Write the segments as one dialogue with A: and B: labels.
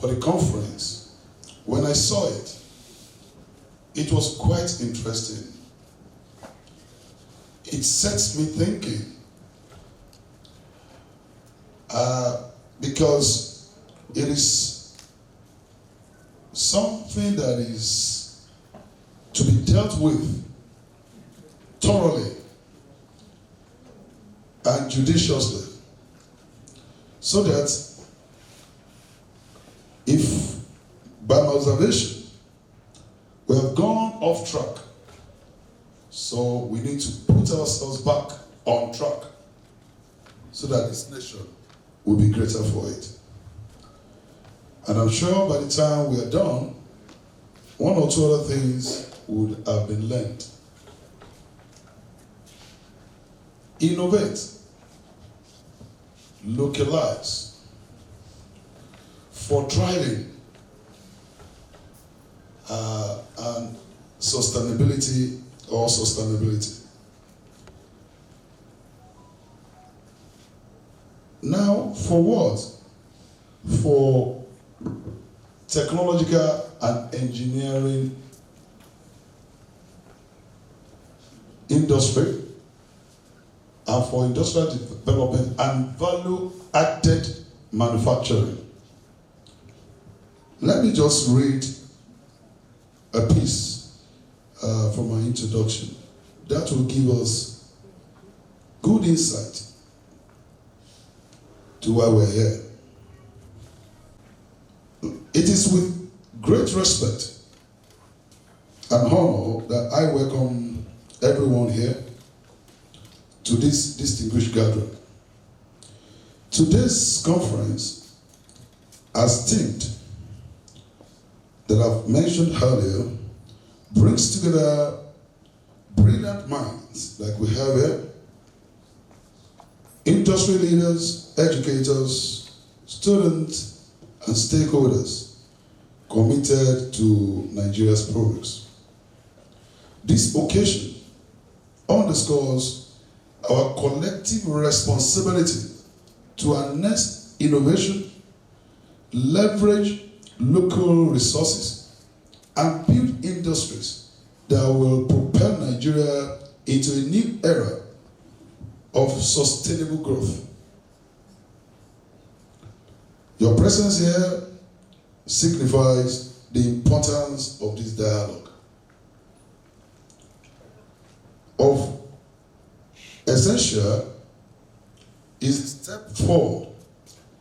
A: for the conference, when I saw it, it was quite interesting. It sets me thinking, because it is something that is to be dealt with thoroughly and judiciously, so that if by my observation we have gone off track, so we need to put ourselves back on track so that this nation will be greater for it. And I'm sure by the time we are done, one or two other things would have been learned. Innovate, localize, for thriving and sustainability or sustainability. Now, for what? For technological and engineering industry, and for industrial development and value-added manufacturing. Let me just read a piece from my introduction that will give us good insight to why we're here. It is with great respect and honor that I welcome everyone here to this distinguished gathering. Today's conference, as themed, that I've mentioned earlier, brings together brilliant minds like we have here, industry leaders, educators, students, and stakeholders committed to Nigeria's progress. This occasion underscores our collective responsibility to harness innovation, leverage local resources, and build industries that will propel Nigeria into a new era of sustainable growth. Your presence here signifies the importance of this dialogue. Of essential is step forward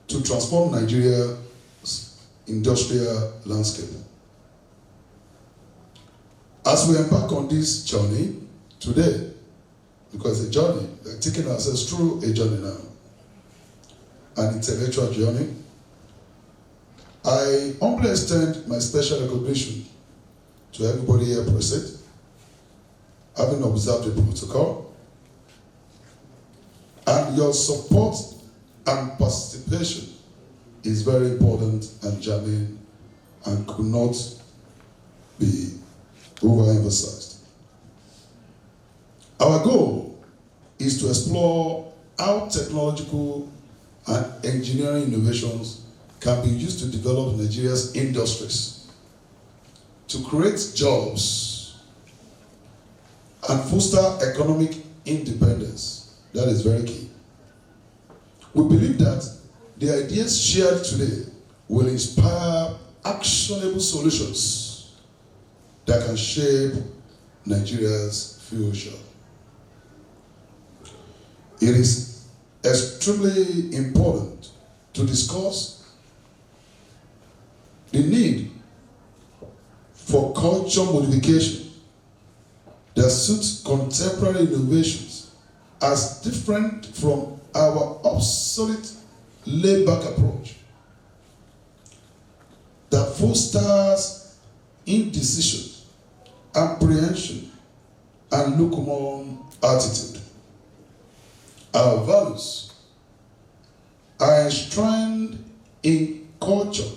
A: to transform Nigeria's industrial landscape. As we embark on this journey today, because it's a journey, we're taking ourselves through a journey now, an intellectual journey, I humbly extend my special recognition to everybody here present, having observed the protocol, and your support and participation is very important and germane and could not be overemphasized. Our goal is to explore how technological and engineering innovations can be used to develop Nigeria's industries, to create jobs, and foster economic independence. That is very key. We believe that the ideas shared today will inspire actionable solutions that can shape Nigeria's future. It is extremely important to discuss the need for culture modification that suits contemporary innovations as different from our obsolete laid-back approach that fosters indecision, apprehension, and lukewarm attitude. Our values are enshrined in culture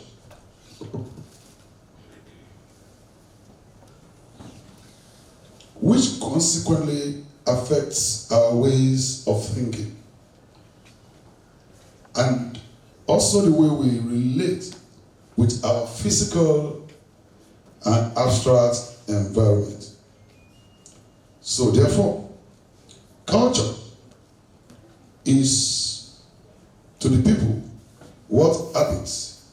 A: which consequently affects our ways of thinking and also the way we relate with our physical and abstract environment. So therefore, culture is to the people what habits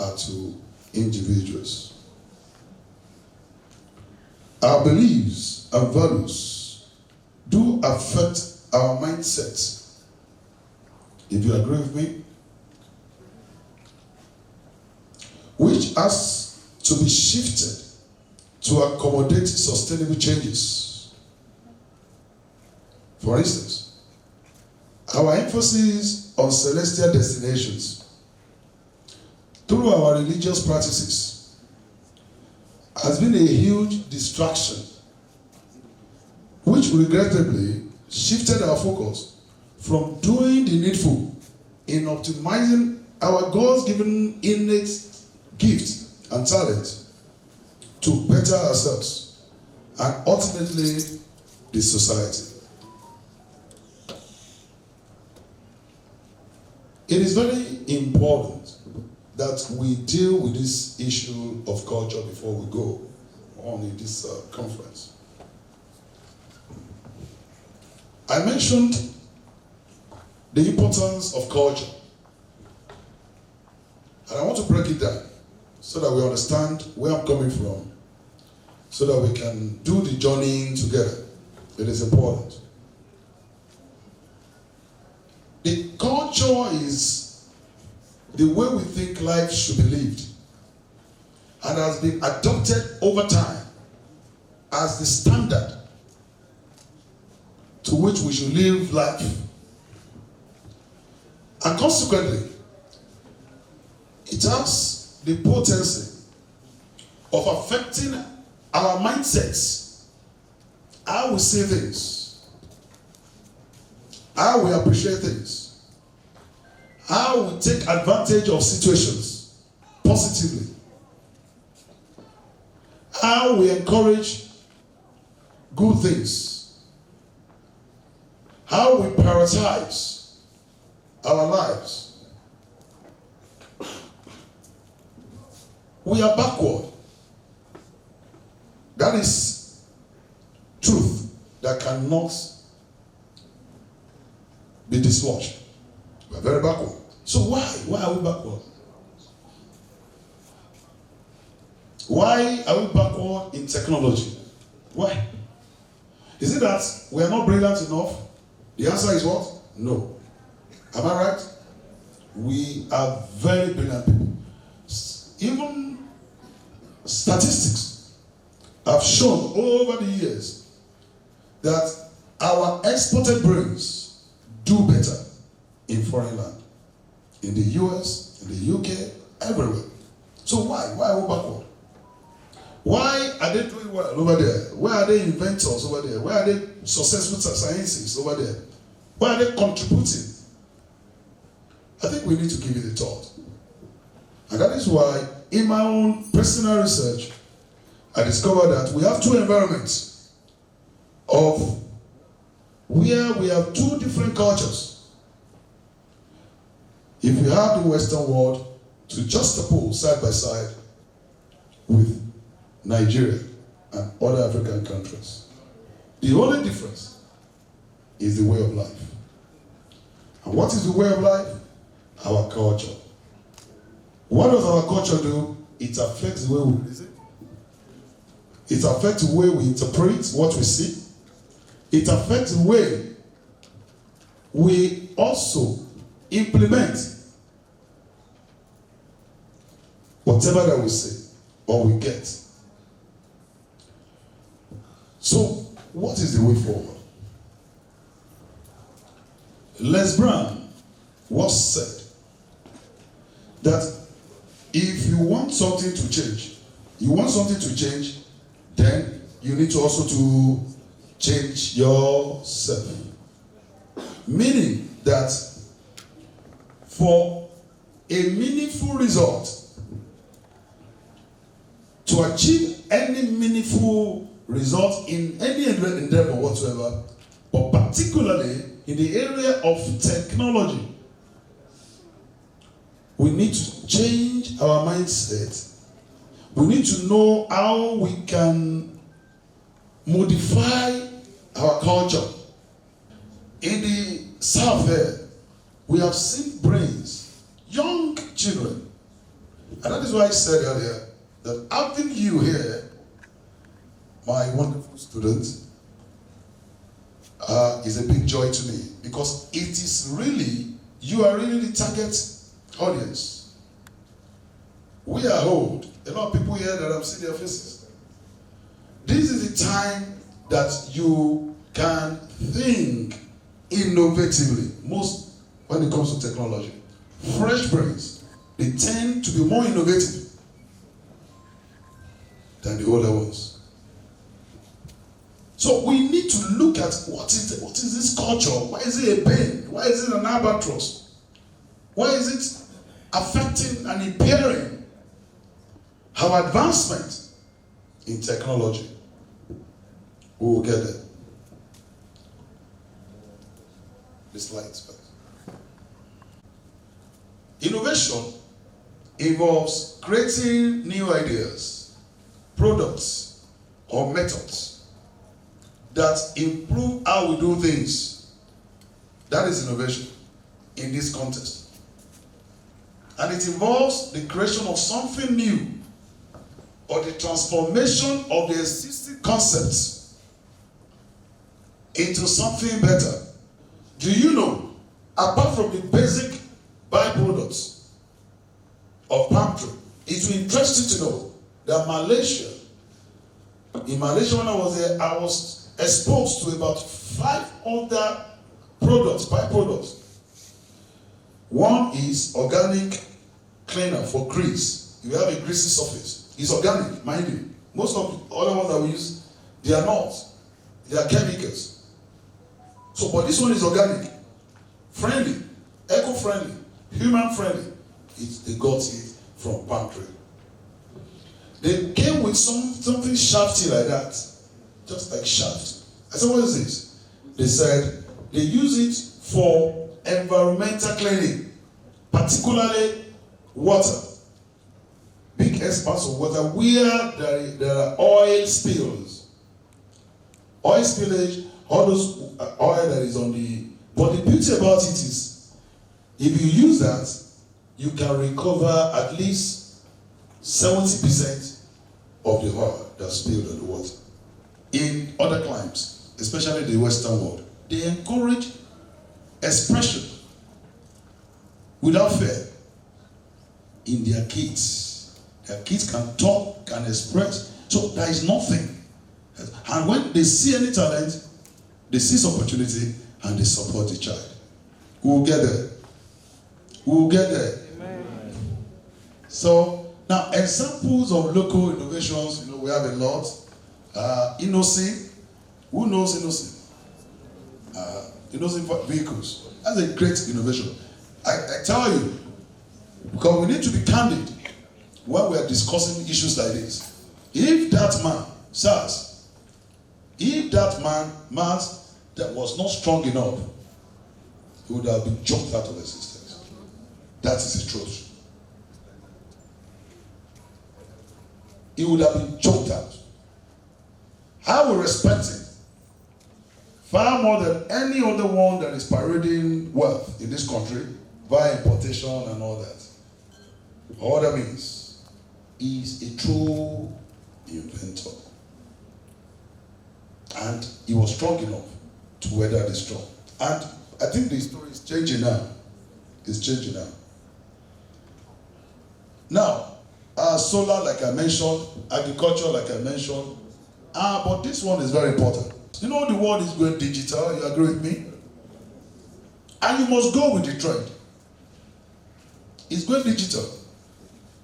A: are to individuals. Our beliefs and values do affect our mindset. If you agree with me, which has to be shifted to accommodate sustainable changes. For instance, our emphasis on celestial destinations through our religious practices has been a huge distraction, which regrettably shifted our focus from doing the needful in optimizing our God's-given innate gift and talent to better ourselves and ultimately the society. It is very important that we deal with this issue of culture before we go on in this conference. I mentioned the importance of culture, and I want to break it down so that we understand where I'm coming from, so that we can do the journeying together. It is important. The culture is the way we think life should be lived, and has been adopted over time as the standard to which we should live life. And consequently, it has the potency of affecting our mindsets, how we see things, how we appreciate things, how we take advantage of situations positively, how we encourage good things, how we prioritize our lives. We are backward. That is truth that cannot be dislodged. We are very backward. So why? Why are we backward? Why are we backward in technology? Why? Is it that we are not brilliant enough? The answer is what? No. Am I right? We are very brilliant people. Even statistics have shown over the years that our exported brains do better in foreign land, in the US, in the UK, everywhere. So why? Why are we backward? Why are they doing well over there? Where are they inventors over there? Where are they successful scientists over there? Where are they contributing? I think we need to give it a thought. And that is why, in my own personal research, I discovered that we have two environments of where we have two different cultures. If we have the Western world to juxtapose side by side with Nigeria and other African countries, the only difference is the way of life. And what is the way of life? Our culture. What does our culture do? It affects the way we reason. It affects the way we interpret what we see. It affects the way we also implement whatever that we say or we get. So, what is the way forward? Les Brown once said that if you want something to change, then you need to also to change yourself. Meaning that for a meaningful result, to achieve any meaningful result in any endeavor whatsoever, but particularly in the area of technology, We need to change our mindset. We need to know how we can modify our culture. In the South here, we have seen brains, young children. And that is why I said earlier that having you here, my wonderful students, is a big joy to me, because it is really, you are really the target audience. We are old. A lot of people here that I've seen their faces. This is the time that you can think innovatively, most when it comes to technology. Fresh brains, they tend to be more innovative than the older ones. So we need to look at what is this culture? Why is it a pain? Why is it an albatross? Why is it affecting and impairing our advancement in technology? We will get there. The slides first. Innovation involves creating new ideas, products, or methods that improve how we do things. That is innovation in this context. And it involves the creation of something new or the transformation of the existing concepts into something better. Do you know, apart from the basic byproducts of palm tree, it will interest you to know that in Malaysia when I was there, I was exposed to about 5 other products, byproducts. One is organic cleaner for grease. You have a greasy surface. It's organic, mind you. Most of the other ones that we use, they are not. They are chemicals. So, but this one is organic, friendly, eco-friendly, human-friendly. They got it from palm tree. They came with something shafty like that, just like shaft. I said, what is this? They said they use it for environmental cleaning, particularly water. Big expanse of water where there are oil spills. Oil spillage, all those oil that is on the... But the beauty about it is, if you use that, you can recover at least 70% of the oil that's spilled on the water. In other climes, especially the Western world, they encourage expression without fear in their kids. Their kids can talk, can express. So there is nothing. And when they see any talent, they see opportunity and they support the child. We will get there. We will get there. Amen. So now, examples of local innovations, we have a lot. Innocent. Who knows Innocent? Innocent vehicles. That's a great innovation. I tell you, because we need to be candid when we are discussing issues like this. If that man, SARS, if that man that was not strong enough, he would have been jumped out of existence. That is the truth. He would have been jumped out. I will respect him far more than any other one that is parading wealth in this country via importation and all that. All that means is a true inventor. And he was strong enough to weather the storm. And I think the story is changing now. It's changing now. Now, solar, like I mentioned, agriculture, like I mentioned. But this one is very important. You know, the world is going digital. You agree with me? And you must go with the trend. It's going digital.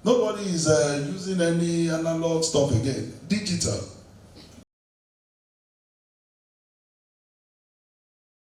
A: Nobody is using any analog stuff again. Digital.